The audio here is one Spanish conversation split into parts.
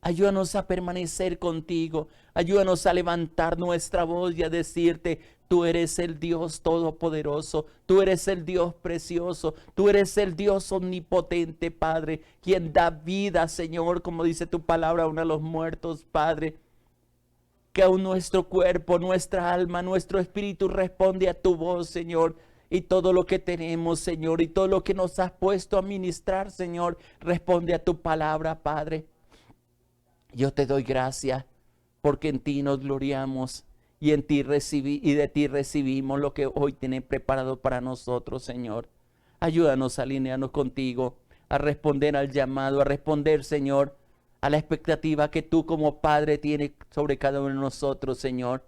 Ayúdanos a permanecer contigo. Ayúdanos a levantar nuestra voz y a decirte, tú eres el Dios todopoderoso, tú eres el Dios precioso, tú eres el Dios omnipotente, Padre, quien da vida, Señor, como dice tu palabra, aún a los muertos, Padre. Que aún nuestro cuerpo, nuestra alma, nuestro espíritu responde a tu voz, Señor. Y todo lo que tenemos, Señor, y todo lo que nos has puesto a ministrar, Señor, responde a tu palabra, Padre. Yo te doy gracias porque en ti nos gloriamos y en ti y de ti recibimos lo que hoy tienes preparado para nosotros, Señor. Ayúdanos a alinearnos contigo, a responder al llamado, a responder, Señor, a la expectativa que tú como Padre tienes sobre cada uno de nosotros, Señor.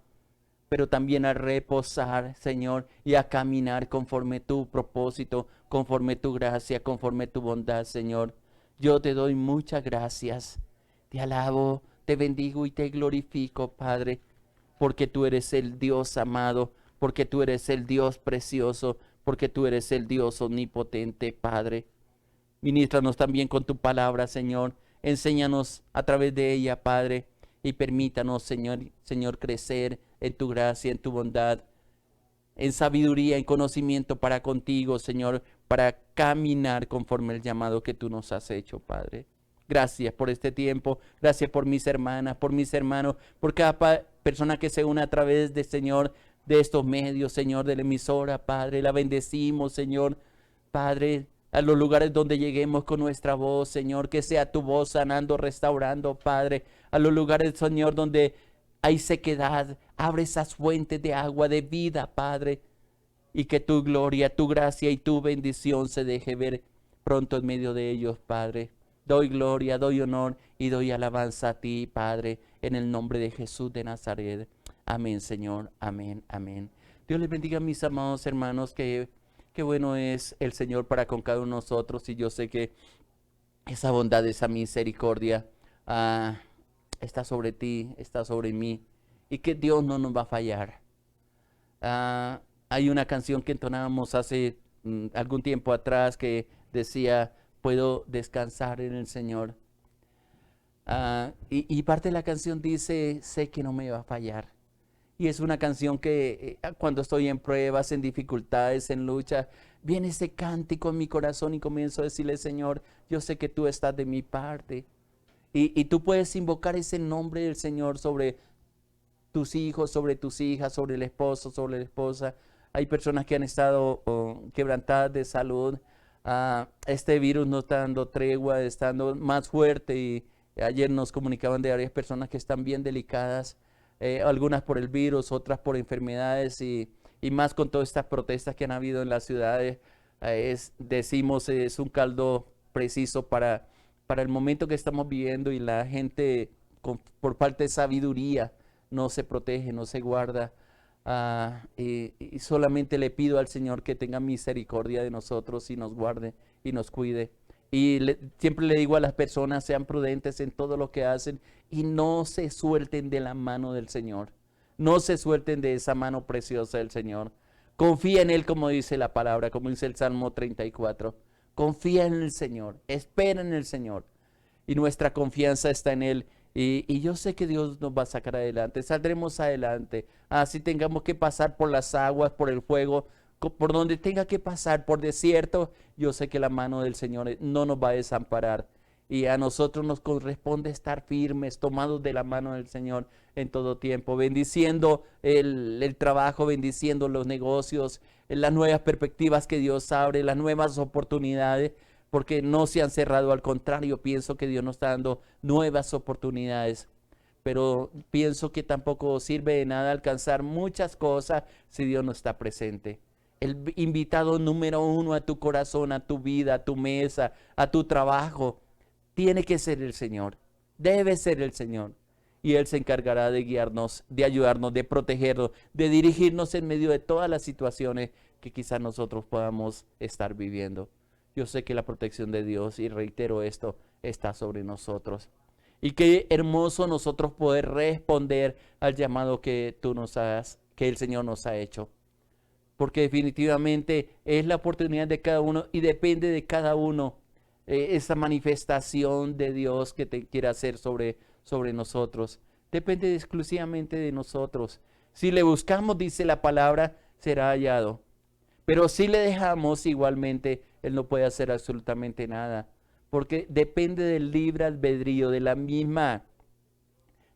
Pero también a reposar, Señor, y a caminar conforme tu propósito, conforme tu gracia, conforme tu bondad, Señor. Yo te doy muchas gracias. Te alabo, te bendigo y te glorifico, Padre, porque tú eres el Dios amado, porque tú eres el Dios precioso, porque tú eres el Dios omnipotente, Padre. Ministranos también con tu palabra, Señor. Enséñanos a través de ella, Padre, y permítanos, Señor, crecer en tu gracia, en tu bondad, en sabiduría, en conocimiento para contigo, Señor, para caminar conforme el llamado que tú nos has hecho, Padre. Gracias por este tiempo, gracias por mis hermanas, por mis hermanos, por cada persona que se une a través de, Señor, de estos medios, Señor, de la emisora, Padre. La bendecimos, Señor, Padre, a los lugares donde lleguemos con nuestra voz, Señor, que sea tu voz sanando, restaurando, Padre, a los lugares, Señor, donde hay sequedad, abre esas fuentes de agua de vida, Padre, y que tu gloria, tu gracia y tu bendición se deje ver pronto en medio de ellos, Padre. Doy gloria, doy honor y doy alabanza a ti, Padre, en el nombre de Jesús de Nazaret. Amén, Señor. Amén, amén. Dios les bendiga, mis amados hermanos, que qué bueno es el Señor para con cada uno de nosotros, y yo sé que esa bondad, esa misericordia ah, está sobre ti, está sobre mí, y que Dios no nos va a fallar. Ah, hay una canción que entonábamos hace algún tiempo atrás que decía, puedo descansar en el Señor. Y parte de la canción dice, sé que no me va a fallar. Y es una canción que cuando estoy en pruebas, en dificultades, en lucha, viene ese cántico en mi corazón y comienzo a decirle, Señor, yo sé que tú estás de mi parte. Y tú puedes invocar ese nombre del Señor sobre tus hijos, sobre tus hijas, sobre el esposo, sobre la esposa. Hay personas que han estado quebrantadas de salud. Este virus no está dando tregua, está dando más fuerte, y ayer nos comunicaban de varias personas que están bien delicadas, algunas por el virus, otras por enfermedades, y más con todas estas protestas que han habido en las ciudades. Decimos, es un caldo preciso para el momento que estamos viviendo, y la gente por falta de sabiduría no se protege, no se guarda. Y solamente le pido al Señor que tenga misericordia de nosotros y nos guarde y nos cuide. Y siempre le digo a las personas, sean prudentes en todo lo que hacen y no se suelten de la mano del Señor. No se suelten de esa mano preciosa del Señor. Confía en Él, como dice la palabra, como dice el Salmo 34. Confía en el Señor, espera en el Señor. Y nuestra confianza está en Él. Y yo sé que Dios nos va a sacar adelante, saldremos adelante. Así tengamos que pasar por las aguas, por el fuego, por donde tenga que pasar, por desierto, yo sé que la mano del Señor no nos va a desamparar. Y a nosotros nos corresponde estar firmes, tomados de la mano del Señor en todo tiempo, bendiciendo el trabajo, bendiciendo los negocios, las nuevas perspectivas que Dios abre, las nuevas oportunidades, porque no se han cerrado, al contrario, pienso que Dios nos está dando nuevas oportunidades. Pero pienso que tampoco sirve de nada alcanzar muchas cosas si Dios no está presente. El invitado número uno a tu corazón, a tu vida, a tu mesa, a tu trabajo, tiene que ser el Señor. Debe ser el Señor. Y Él se encargará de guiarnos, de ayudarnos, de protegernos, de dirigirnos en medio de todas las situaciones que quizás nosotros podamos estar viviendo. Yo sé que la protección de Dios, y reitero esto, está sobre nosotros. Y qué hermoso nosotros poder responder al llamado que que el Señor nos ha hecho. Porque definitivamente es la oportunidad de cada uno y depende de cada uno esa manifestación de Dios que te quiere hacer sobre nosotros. Depende exclusivamente de nosotros. Si le buscamos, dice la palabra, será hallado. Pero si le dejamos, igualmente, Él no puede hacer absolutamente nada. Porque depende del libre albedrío, de la misma,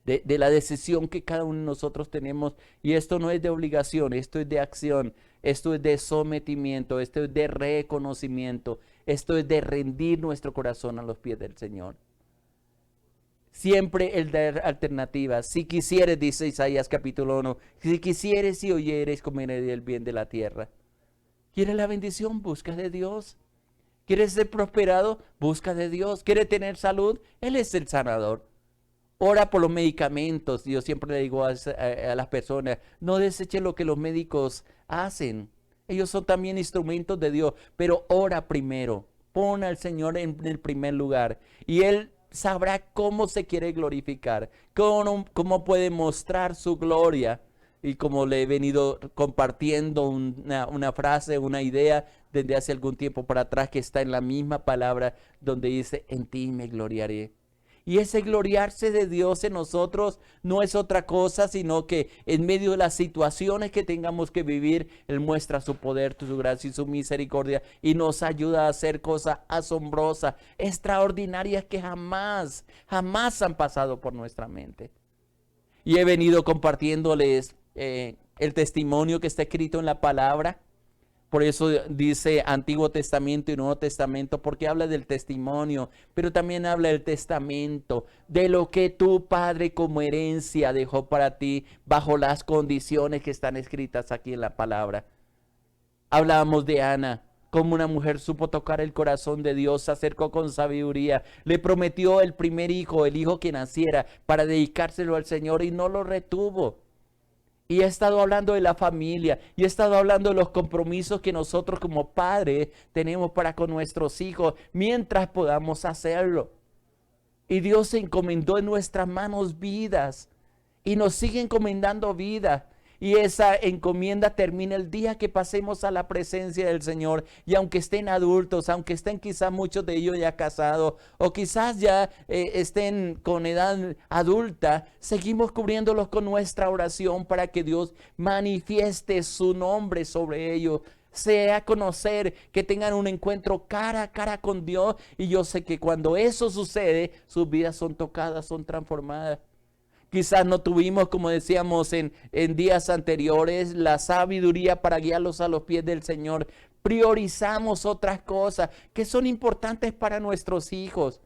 de la decisión que cada uno de nosotros tenemos. Y esto no es de obligación, esto es de acción, esto es de sometimiento, esto es de reconocimiento, esto es de rendir nuestro corazón a los pies del Señor. Siempre el dar alternativas. Si quisieres, dice Isaías capítulo 1, si quisieres y oyeres, comeré del bien de la tierra. ¿Quieres la bendición? Busca de Dios. ¿Quieres ser prosperado? Busca de Dios. ¿Quieres tener salud? Él es el sanador. Ora por los medicamentos. Yo siempre le digo a las personas, no desechen lo que los médicos hacen. Ellos son también instrumentos de Dios, pero ora primero. Pon al Señor en el primer lugar y Él sabrá cómo se quiere glorificar, cómo puede mostrar su gloria. Y como le he venido compartiendo una frase, una idea desde hace algún tiempo para atrás que está en la misma palabra donde dice, en ti me gloriaré. Y ese gloriarse de Dios en nosotros no es otra cosa, sino que en medio de las situaciones que tengamos que vivir, Él muestra su poder, su gracia y su misericordia y nos ayuda a hacer cosas asombrosas, extraordinarias que jamás han pasado por nuestra mente. Y he venido compartiéndoles el testimonio que está escrito en la palabra. Por eso dice Antiguo Testamento y Nuevo Testamento, porque habla del testimonio, pero también habla del testamento, de lo que tu padre como herencia dejó para ti bajo las condiciones que están escritas aquí en la palabra. Hablábamos de Ana, como una mujer supo tocar el corazón de Dios, se acercó con sabiduría, le prometió el primer hijo, el hijo que naciera, para dedicárselo al Señor y no lo retuvo. Y he estado hablando de la familia, y he estado hablando de los compromisos que nosotros como padres tenemos para con nuestros hijos, mientras podamos hacerlo. Y Dios se encomendó en nuestras manos vidas, y nos sigue encomendando vida. Y esa encomienda termina el día que pasemos a la presencia del Señor. Y aunque estén adultos, aunque estén quizás muchos de ellos ya casados, o quizás ya estén con edad adulta, seguimos cubriéndolos con nuestra oración para que Dios manifieste su nombre sobre ellos. Sea conocer, que tengan un encuentro cara a cara con Dios. Y yo sé que cuando eso sucede, sus vidas son tocadas, son transformadas. Quizás no tuvimos, como decíamos en días anteriores, la sabiduría para guiarlos a los pies del Señor. Priorizamos otras cosas que son importantes para nuestros hijos,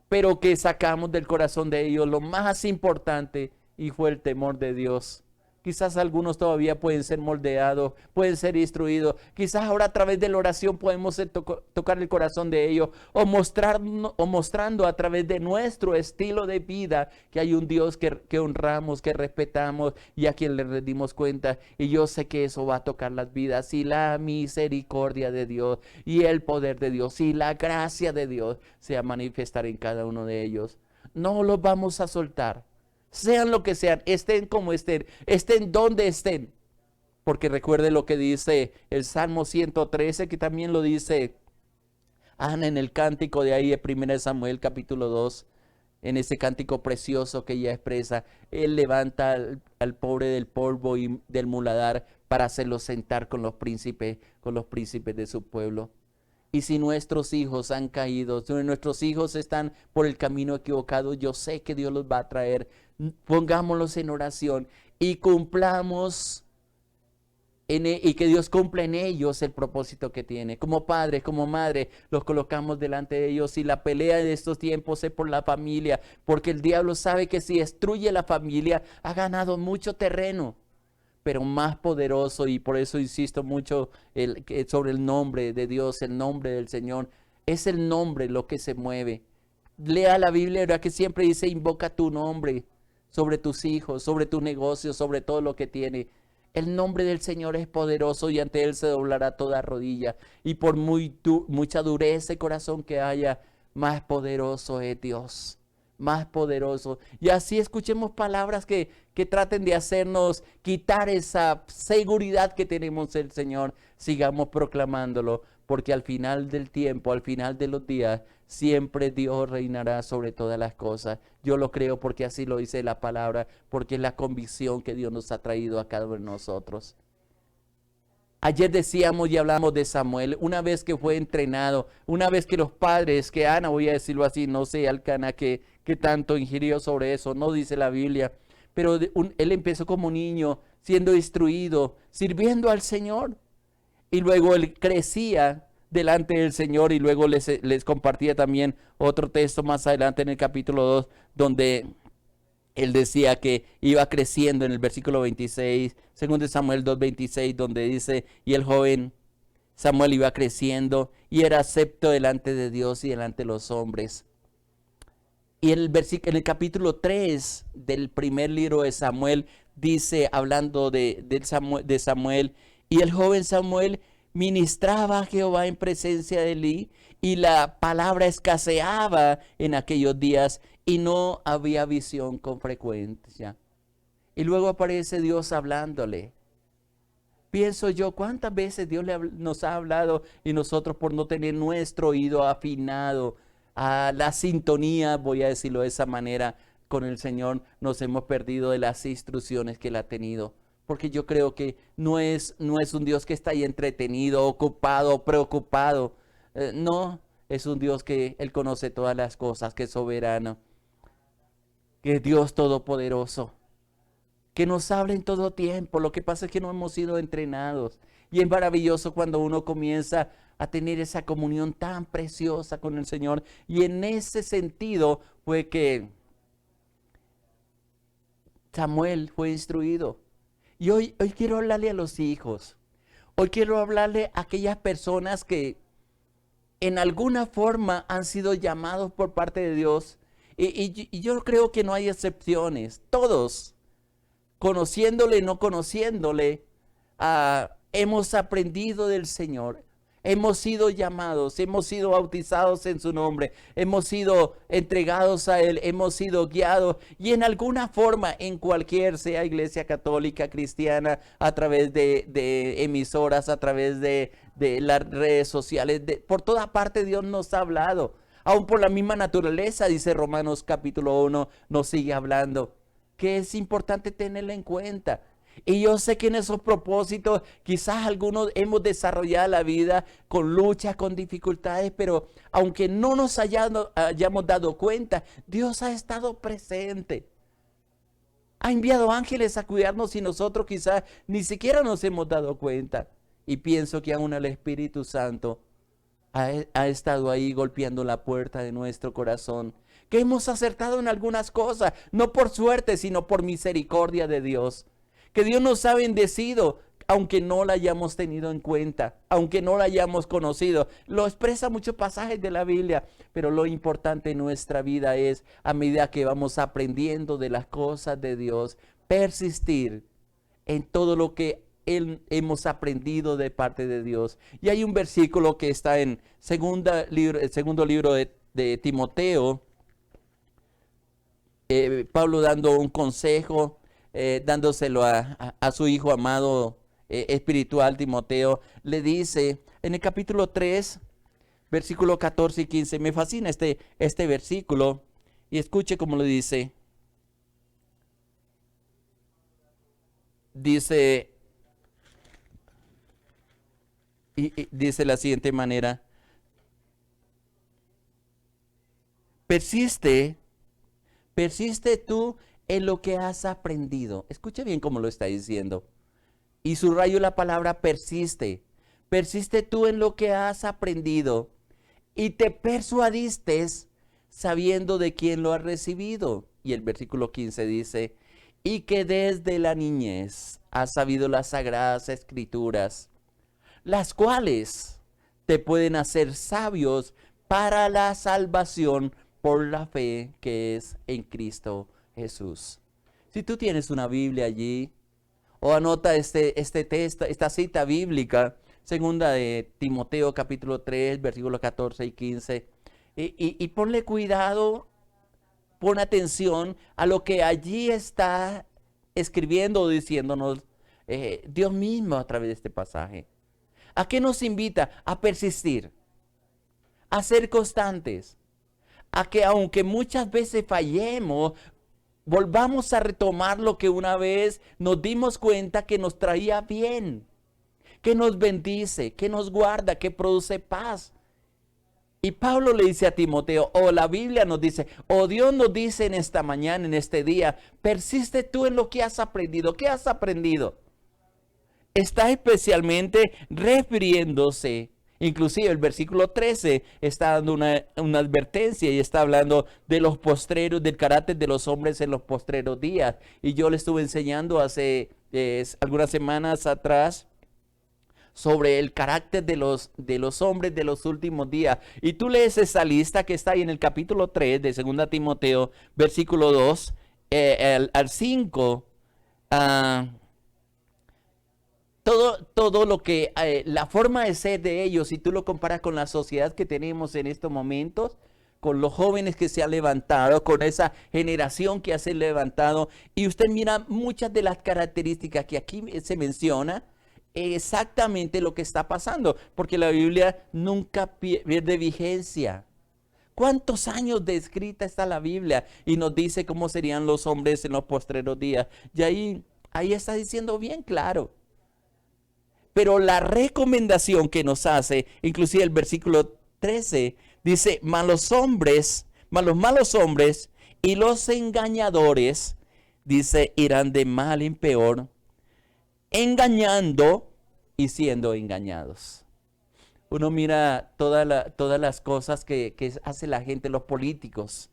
pero que sacamos del corazón de ellos lo más importante, y fue el temor de Dios. Quizás algunos todavía pueden ser moldeados, pueden ser instruidos. Quizás ahora a través de la oración podemos tocar el corazón de ellos o mostrando a través de nuestro estilo de vida que hay un Dios que honramos, que respetamos y a quien le rendimos cuenta. Y yo sé que eso va a tocar las vidas, y la misericordia de Dios y el poder de Dios y la gracia de Dios se va a manifestar en cada uno de ellos. No los vamos a soltar. Sean lo que sean, estén como estén donde estén. Porque recuerde lo que dice el Salmo 113, que también lo dice Ana en el cántico de ahí de 1 Samuel capítulo 2. En ese cántico precioso que ella expresa, Él levanta al pobre del polvo y del muladar para hacerlo sentar con los príncipes de su pueblo. Y si nuestros hijos han caído, si nuestros hijos están por el camino equivocado, yo sé que Dios los va a traer. Pongámoslos en oración y cumplamos y que Dios cumpla en ellos el propósito que tiene. Como padres, como madres, los colocamos delante de ellos. Y la pelea de estos tiempos es por la familia, porque el diablo sabe que si destruye la familia, ha ganado mucho terreno. Pero más poderoso, y por eso insisto mucho sobre el nombre de Dios, el nombre del Señor, es el nombre lo que se mueve. Lea la Biblia, ¿verdad? Que siempre dice, invoca tu nombre sobre tus hijos, sobre tus negocios, sobre todo lo que tiene. El nombre del Señor es poderoso y ante Él se doblará toda rodilla. Y por mucha dureza de corazón que haya, más poderoso es Dios. Más poderoso. Y así escuchemos palabras que traten de hacernos quitar esa seguridad que tenemos del Señor. Sigamos proclamándolo, porque al final del tiempo, al final de los días, siempre Dios reinará sobre todas las cosas. Yo lo creo porque así lo dice la palabra, porque es la convicción que Dios nos ha traído a cada uno de nosotros. Ayer decíamos y hablamos de Samuel, una vez que fue entrenado, una vez que los padres, que Ana, voy a decirlo así, no sé, Alcana, que tanto ingirió sobre eso, no dice la Biblia, pero él empezó como niño, siendo instruido, sirviendo al Señor, y luego él crecía delante del Señor, y luego les compartía también otro texto más adelante en el capítulo 2, donde él decía que iba creciendo en el versículo 26, según de Samuel 2:26, donde dice, y el joven Samuel iba creciendo y era acepto delante de Dios y delante de los hombres. Y en el capítulo 3 del primer libro de Samuel dice, hablando de Samuel, y el joven Samuel ministraba a Jehová en presencia de Elí, y la palabra escaseaba en aquellos días, y no había visión con frecuencia. Y luego aparece Dios hablándole. Pienso yo, ¿cuántas veces Dios nos ha hablado y nosotros por no tener nuestro oído afinado a la sintonía, voy a decirlo de esa manera, con el Señor, nos hemos perdido de las instrucciones que Él ha tenido? Porque yo creo que no es un Dios que está ahí entretenido, ocupado, preocupado. No, es un Dios que Él conoce todas las cosas, que es soberano, que es Dios todopoderoso, que nos habla en todo tiempo. Lo que pasa es que no hemos sido entrenados. Y es maravilloso cuando uno comienza a tener esa comunión tan preciosa con el Señor. Y en ese sentido fue que Samuel fue instruido. Y hoy quiero hablarle a los hijos. Hoy quiero hablarle a aquellas personas que en alguna forma han sido llamados por parte de Dios. Y yo creo que no hay excepciones. Todos, conociéndole, no conociéndole, hemos aprendido del Señor. Hemos sido llamados, hemos sido bautizados en su nombre, hemos sido entregados a Él, hemos sido guiados y en alguna forma, en cualquier, sea iglesia católica, cristiana, a través de emisoras, a través de las redes sociales, por toda parte Dios nos ha hablado. Aún por la misma naturaleza, dice Romanos capítulo 1, nos sigue hablando, que es importante tenerla en cuenta. Y yo sé que en esos propósitos quizás algunos hemos desarrollado la vida con luchas, con dificultades, pero aunque no nos hayamos dado cuenta, Dios ha estado presente. Ha enviado ángeles a cuidarnos y nosotros quizás ni siquiera nos hemos dado cuenta. Y pienso que aún el Espíritu Santo ha estado ahí golpeando la puerta de nuestro corazón. Que hemos acertado en algunas cosas, no por suerte, sino por misericordia de Dios. Que Dios nos ha bendecido, aunque no la hayamos tenido en cuenta, aunque no la hayamos conocido. Lo expresa muchos pasajes de la Biblia, pero lo importante en nuestra vida es, a medida que vamos aprendiendo de las cosas de Dios, persistir en todo lo que hemos aprendido de parte de Dios. Y hay un versículo que está en el segundo libro de Timoteo, Pablo dando un consejo, dándoselo a su hijo amado espiritual Timoteo, le dice en el capítulo 3, versículo 14 y 15, me fascina este versículo, y escuche cómo lo dice. Dice, y dice de la siguiente manera, persiste tú en lo que has aprendido. Escuche bien cómo lo está diciendo. Y subrayo la palabra persiste. Persiste tú en lo que has aprendido y te persuadiste sabiendo de quién lo has recibido. Y el versículo 15 dice, y que desde la niñez has sabido las sagradas escrituras, las cuales te pueden hacer sabios para la salvación por la fe que es en Cristo Jesús. Si tú tienes una Biblia allí, o anota este texto, esta cita bíblica, segunda de Timoteo capítulo 3, versículos 14 y 15, y ponle cuidado, pon atención a lo que allí está escribiendo o diciéndonos Dios mismo a través de este pasaje. ¿A qué nos invita? A persistir, a ser constantes, a que aunque muchas veces fallemos, volvamos a retomar lo que una vez nos dimos cuenta que nos traía bien, que nos bendice, que nos guarda, que produce paz. Y Pablo le dice a Timoteo, o la Biblia nos dice, o Dios nos dice en esta mañana, en este día, persiste tú en lo que has aprendido. ¿Qué has aprendido? Está especialmente refiriéndose, inclusive el versículo 13 está dando una advertencia y está hablando de los postreros, del carácter de los hombres en los postreros días. Y yo le estuve enseñando hace algunas semanas atrás sobre el carácter de los hombres de los últimos días. Y tú lees esa lista que está ahí en el capítulo 3 de 2 Timoteo, versículo 2 al 5. Todo lo que, la forma de ser de ellos, si tú lo comparas con la sociedad que tenemos en estos momentos, con los jóvenes que se han levantado, con esa generación que se ha levantado, y usted mira muchas de las características que aquí se menciona, exactamente lo que está pasando, porque la Biblia nunca pierde vigencia. ¿Cuántos años de escrita está la Biblia? Y nos dice cómo serían los hombres en los postreros días. Y ahí está diciendo bien claro. Pero la recomendación que nos hace, inclusive el versículo 13, dice, malos malos hombres y los engañadores, dice, irán de mal en peor, engañando y siendo engañados. Uno mira todas las cosas que hace la gente, los políticos.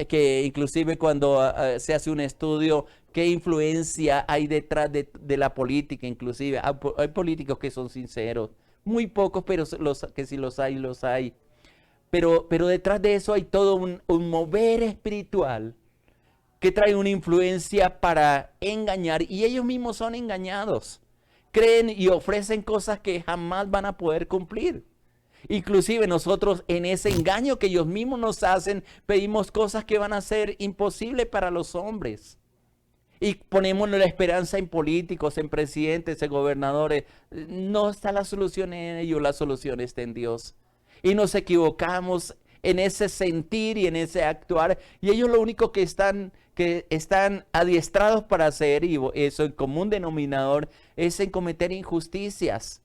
Que inclusive cuando se hace un estudio, qué influencia hay detrás de la política, inclusive. Hay políticos que son sinceros, muy pocos, pero que si los hay, los hay. Pero detrás de eso hay todo un mover espiritual que trae una influencia para engañar, y ellos mismos son engañados. Creen y ofrecen cosas que jamás van a poder cumplir. Inclusive nosotros en ese engaño que ellos mismos nos hacen, pedimos cosas que van a ser imposibles para los hombres. Y ponemos la esperanza en políticos, en presidentes, en gobernadores. No está la solución en ellos, la solución está en Dios. Y nos equivocamos en ese sentir y en ese actuar. Y ellos lo único que están adiestrados para hacer, y eso en común denominador, es en cometer injusticias.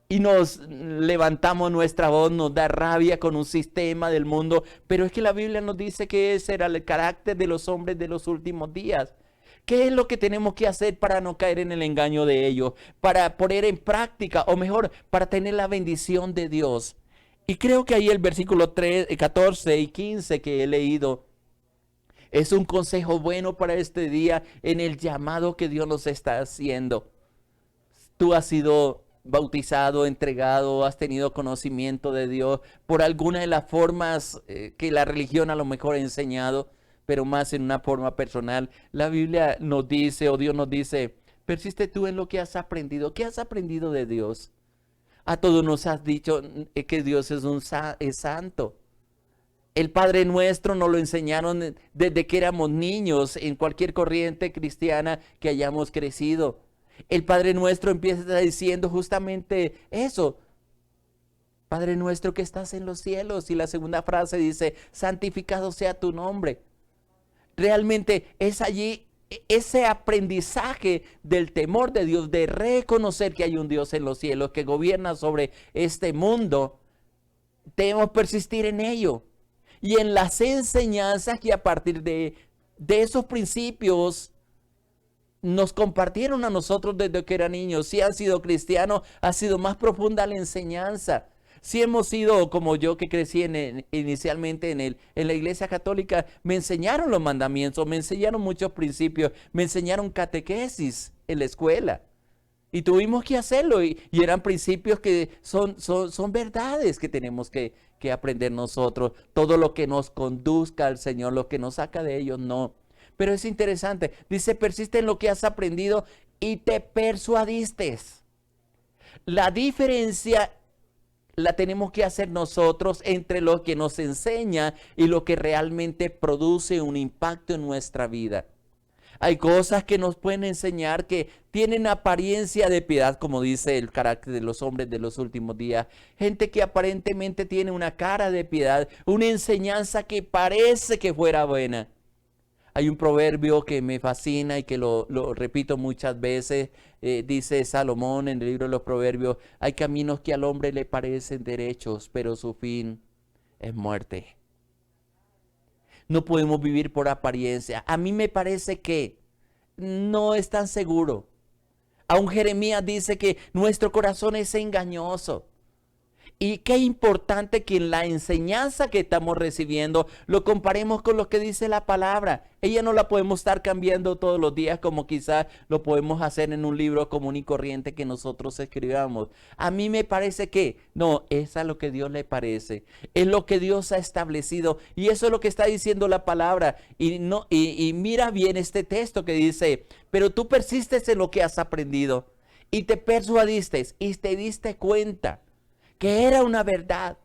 Y nos levantamos nuestra voz, nos da rabia con un sistema del mundo. Pero es que la Biblia nos dice que ese era el carácter de los hombres de los últimos días. ¿Qué es lo que tenemos que hacer para no caer en el engaño de ellos? Para poner en práctica, o mejor, para tener la bendición de Dios. Y creo que ahí el versículo 14 y 15 que he leído es un consejo bueno para este día en el llamado que Dios nos está haciendo. Tú has sido bautizado, entregado, has tenido conocimiento de Dios por alguna de las formas que la religión a lo mejor ha enseñado, pero más en una forma personal. La Biblia nos dice, o Dios nos dice, persiste tú en lo que has aprendido. ¿Qué has aprendido de Dios? A todos nos has dicho que Dios es santo. El Padre Nuestro nos lo enseñaron desde que éramos niños en cualquier corriente cristiana que hayamos crecido. El Padre Nuestro empieza diciendo justamente eso. Padre nuestro que estás en los cielos. Y la segunda frase dice, santificado sea tu nombre. Realmente es allí ese aprendizaje del temor de Dios, de reconocer que hay un Dios en los cielos que gobierna sobre este mundo. Debemos persistir en ello. Y en las enseñanzas que a partir de esos principios nos compartieron a nosotros desde que eran niños. Si han sido cristianos, ha sido más profunda la enseñanza. Si hemos sido como yo, que crecí inicialmente en la iglesia católica, me enseñaron los mandamientos, me enseñaron muchos principios, me enseñaron catequesis en la escuela. Y tuvimos que hacerlo, y eran principios que son verdades que tenemos que aprender nosotros. Todo lo que nos conduzca al Señor, lo que nos saca de ellos, no. Pero es interesante, dice, persiste en lo que has aprendido y te persuadiste. La diferencia la tenemos que hacer nosotros entre lo que nos enseña y lo que realmente produce un impacto en nuestra vida. Hay cosas que nos pueden enseñar que tienen apariencia de piedad, como dice el carácter de los hombres de los últimos días. Gente que aparentemente tiene una cara de piedad, una enseñanza que parece que fuera buena. Hay un proverbio que me fascina y que lo repito muchas veces. Dice Salomón en el libro de los proverbios: hay caminos que al hombre le parecen derechos, pero su fin es muerte. No podemos vivir por apariencia. A mí me parece que no es tan seguro. Aún Jeremías dice que nuestro corazón es engañoso. Y qué importante que en la enseñanza que estamos recibiendo lo comparemos con lo que dice la palabra. Ella no la podemos estar cambiando todos los días como quizás lo podemos hacer en un libro común y corriente que nosotros escribamos. A mí me parece que no, es a lo que Dios le parece. Es lo que Dios ha establecido y eso es lo que está diciendo la palabra. Y mira bien este texto que dice: pero tú persistes en lo que has aprendido y te persuadiste y te diste cuenta que era una verdad.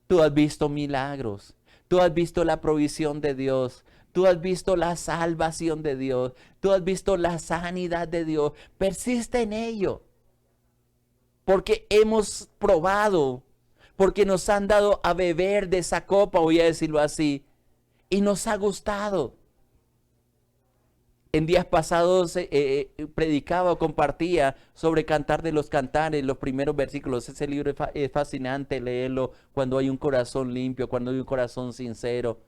Tú has visto milagros, tú has visto la provisión de Dios, tú has visto la salvación de Dios, tú has visto la sanidad de Dios. Persiste en ello, porque hemos probado, porque nos han dado a beber de esa copa, voy a decirlo así, y nos ha gustado. En días pasados predicaba o compartía sobre Cantar de los Cantares, los primeros versículos. Ese libro es fascinante leerlo cuando hay un corazón limpio, cuando hay un corazón sincero.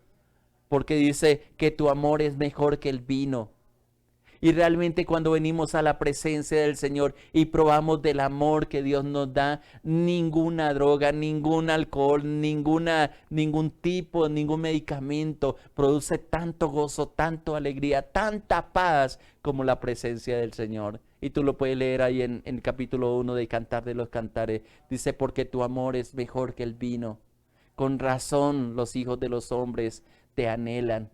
Porque dice que tu amor es mejor que el vino. Y realmente cuando venimos a la presencia del Señor y probamos del amor que Dios nos da, ninguna droga, ningún alcohol, ningún tipo, ningún medicamento produce tanto gozo, tanta alegría, tanta paz como la presencia del Señor. Y tú lo puedes leer ahí en el capítulo 1 de Cantar de los Cantares. Dice: porque tu amor es mejor que el vino. Con razón los hijos de los hombres te anhelan.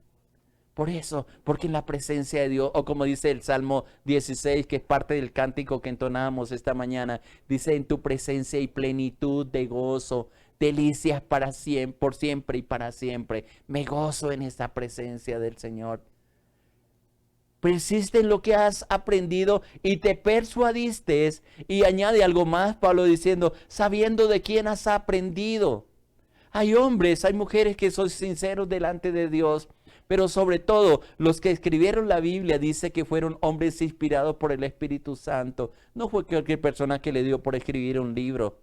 Por eso, porque en la presencia de Dios, o como dice el Salmo 16, que es parte del cántico que entonábamos esta mañana, dice: en tu presencia hay plenitud de gozo, delicias para siempre, por siempre y para siempre. Me gozo en esta presencia del Señor. Persiste en lo que has aprendido y te persuadiste. Y añade algo más, Pablo, diciendo: sabiendo de quién has aprendido. Hay hombres, hay mujeres que son sinceros delante de Dios. Pero sobre todo, los que escribieron la Biblia dice que fueron hombres inspirados por el Espíritu Santo. No fue cualquier persona que le dio por escribir un libro.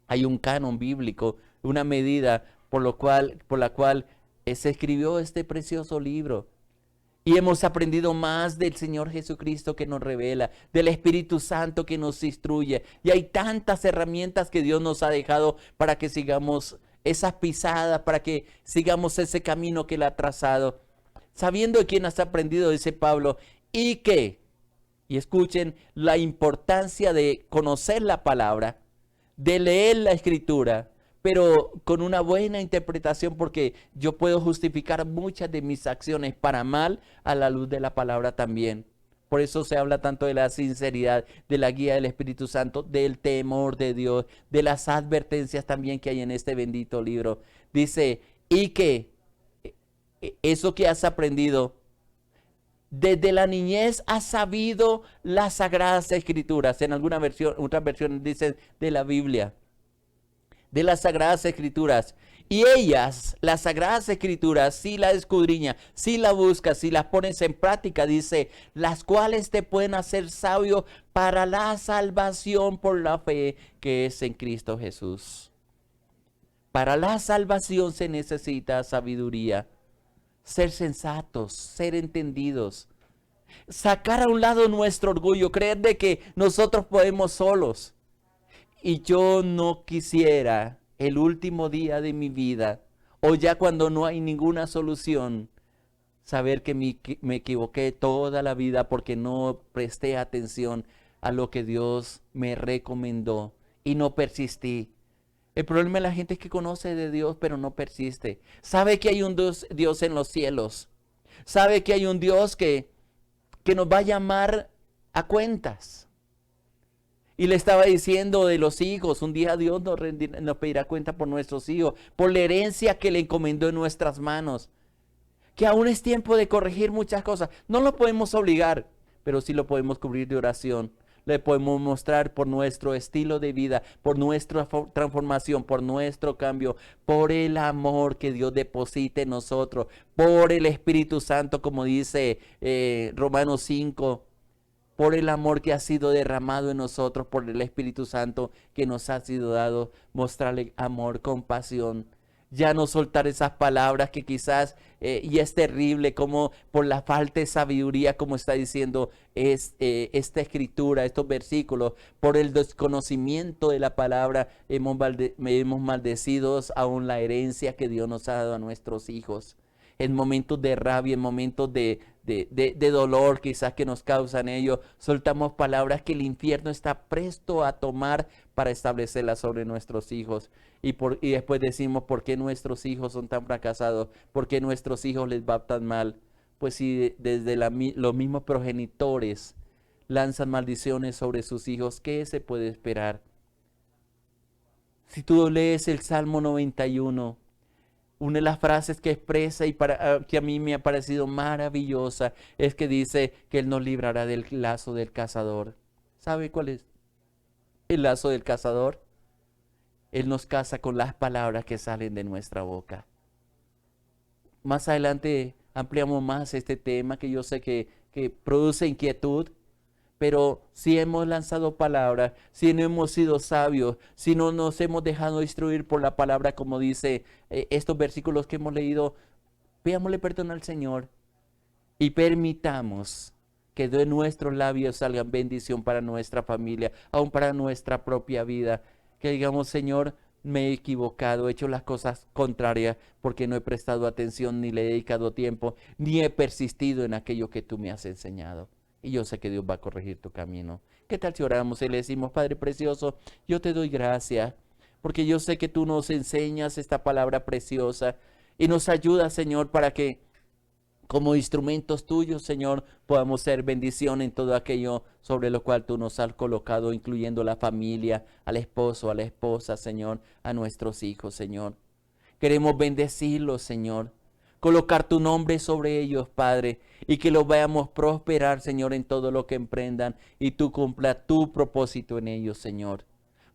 Hay un canon bíblico, una medida por la cual se escribió este precioso libro. Y hemos aprendido más del Señor Jesucristo que nos revela, del Espíritu Santo que nos instruye. Y hay tantas herramientas que Dios nos ha dejado para que sigamos esas pisadas, para que sigamos ese camino que Él ha trazado. Sabiendo de quién has aprendido, dice Pablo, y escuchen la importancia de conocer la palabra, de leer la Escritura, pero con una buena interpretación, porque yo puedo justificar muchas de mis acciones para mal a la luz de la palabra también. Por eso se habla tanto de la sinceridad, de la guía del Espíritu Santo, del temor de Dios, de las advertencias también que hay en este bendito libro. Dice: y que eso que has aprendido, desde la niñez has sabido las sagradas escrituras. En alguna versión, otras versiones dicen de la Biblia, de las sagradas escrituras. Y ellas, las sagradas escrituras, si las escudriñas, si las buscas, si las pones en práctica, dice, las cuales te pueden hacer sabio para la salvación por la fe que es en Cristo Jesús. Para la salvación se necesita sabiduría, ser sensatos, ser entendidos, sacar a un lado nuestro orgullo, creer de que nosotros podemos solos. Y yo no quisiera el último día de mi vida, o ya cuando no hay ninguna solución, saber que me equivoqué toda la vida porque no presté atención a lo que Dios me recomendó y no persistí. El problema de la gente es que conoce de Dios, pero no persiste. Sabe que hay un Dios en los cielos. Sabe que hay un Dios que nos va a llamar a cuentas. Y le estaba diciendo de los hijos: un día Dios nos pedirá cuenta por nuestros hijos, por la herencia que le encomendó en nuestras manos. que aún es tiempo de corregir muchas cosas. No lo podemos obligar, pero sí lo podemos cubrir de oración. Le podemos mostrar por nuestro estilo de vida, por nuestra transformación, por nuestro cambio, por el amor que Dios deposita en nosotros, por el Espíritu Santo, como dice Romanos 5, por el amor que ha sido derramado en nosotros, por el Espíritu Santo que nos ha sido dado, mostrarle amor, compasión. Ya no soltar esas palabras que quizás, y es terrible como por la falta de sabiduría, como está diciendo esta escritura, estos versículos, por el desconocimiento de la palabra, hemos maldecidos aún la herencia que Dios nos ha dado a nuestros hijos. En momentos de rabia, en momentos de dolor quizás que nos causan ellos, soltamos palabras que el infierno está presto a tomar para establecerlas sobre nuestros hijos. Y después decimos, ¿por qué nuestros hijos son tan fracasados? ¿Por qué nuestros hijos les va tan mal? Pues si desde los mismos progenitores lanzan maldiciones sobre sus hijos, ¿qué se puede esperar? Si tú lees el Salmo 91, una de las frases que expresa que a mí me ha parecido maravillosa es que dice que Él nos librará del lazo del cazador. ¿Sabe cuál es el lazo del cazador? Él nos caza con las palabras que salen de nuestra boca. Más adelante ampliamos más este tema que yo sé que produce inquietud. Pero si hemos lanzado palabras, si no hemos sido sabios, si no nos hemos dejado instruir por la palabra, como dice estos versículos que hemos leído, pidámosle perdón al Señor y permitamos que de nuestros labios salgan bendición para nuestra familia, aún para nuestra propia vida. Que digamos, Señor, me he equivocado, he hecho las cosas contrarias porque no he prestado atención, ni le he dedicado tiempo, ni he persistido en aquello que tú me has enseñado. Y yo sé que Dios va a corregir tu camino. ¿Qué tal si oramos y le decimos, Padre Precioso, yo te doy gracias, porque yo sé que tú nos enseñas esta palabra preciosa y nos ayudas, Señor, para que como instrumentos tuyos, Señor, podamos ser bendición en todo aquello sobre lo cual tú nos has colocado, incluyendo la familia, al esposo, a la esposa, Señor, a nuestros hijos, Señor. Queremos bendecirlos, Señor. Colocar tu nombre sobre ellos, Padre, y que los veamos prosperar, Señor, en todo lo que emprendan y tú cumpla tu propósito en ellos, Señor.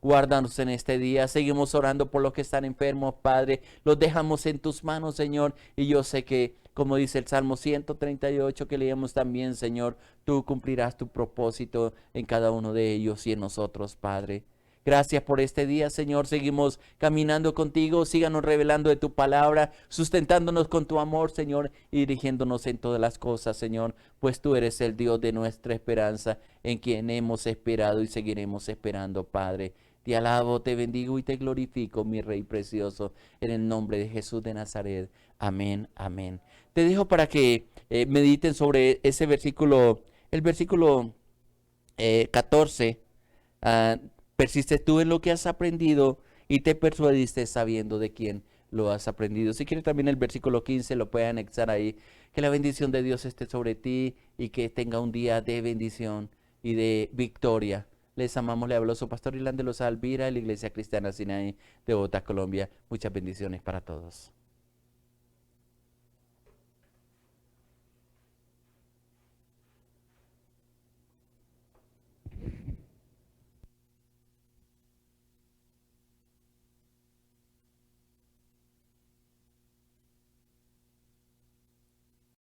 Guárdanos en este día. Seguimos orando por los que están enfermos, Padre. Los dejamos en tus manos, Señor. Y yo sé que, como dice el Salmo 138 que leíamos también, Señor, tú cumplirás tu propósito en cada uno de ellos y en nosotros, Padre. Gracias por este día, Señor. Seguimos caminando contigo. Síganos revelando de tu palabra, sustentándonos con tu amor, Señor, y dirigiéndonos en todas las cosas, Señor, pues tú eres el Dios de nuestra esperanza, en quien hemos esperado y seguiremos esperando, Padre. Te alabo, te bendigo y te glorifico, mi Rey precioso, en el nombre de Jesús de Nazaret. Amén, amén. Te dejo para que mediten sobre ese versículo, el versículo 14. Persistes tú en lo que has aprendido y te persuadiste sabiendo de quién lo has aprendido. Si quieres también el versículo 15 lo puede anexar ahí. Que la bendición de Dios esté sobre ti y que tenga un día de bendición y de victoria. Les amamos, le habló su pastor Irlande Loza Alvira de la Iglesia Cristiana Sinaí de Bogotá, Colombia. Muchas bendiciones para todos.